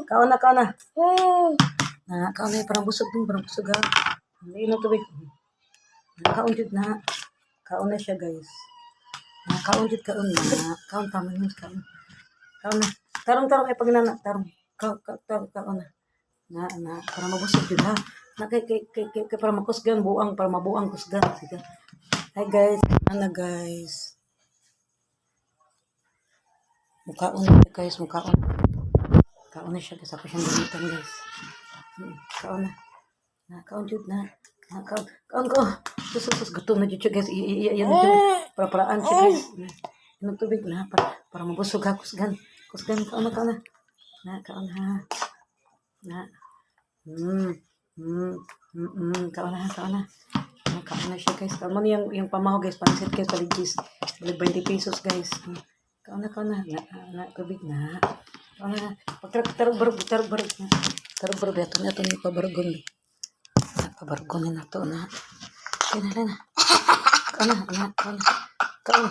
Kaon na, kaon na. Na, kaon na, parang busog din, parang busog ha. Hindi inom tubig. Kaon jud na. Kaon na siya, guys. Kaon jud, kaon na. Kaon, tama yun, kaon. Kaon na. Tarong, ay pag na, tarong. Kaon na. Para mabusog jud ha. Na, kay, para makusgan, buang, para mabuang kusgan. Sige. Hi, guys. Ano, guys. Mukhaon na siya, guys. Mukhaon. Kaon na siya, guys. Ako siyang gamitan, guys. Kaon na. Kaon jud na. Kaon ko. Sus, gutom na jud siya, guys. Iyan na jud. Para-paraan siya, guys. Inom tubig na. Para mabusog ha. Kusgan. Kaon na. Kaon ha. Kaon na. Kaon na siya, guys. Kaon mo na yung pamaho, guys. Pansit, guys. Paligis. 20 pesos, guys. Kaon na. Tubig na. Kaon na. Tarog-barog na. Tarog-barog. Ito yung pabargon. Pabargonin na ito na. Kaya na. Kaon na.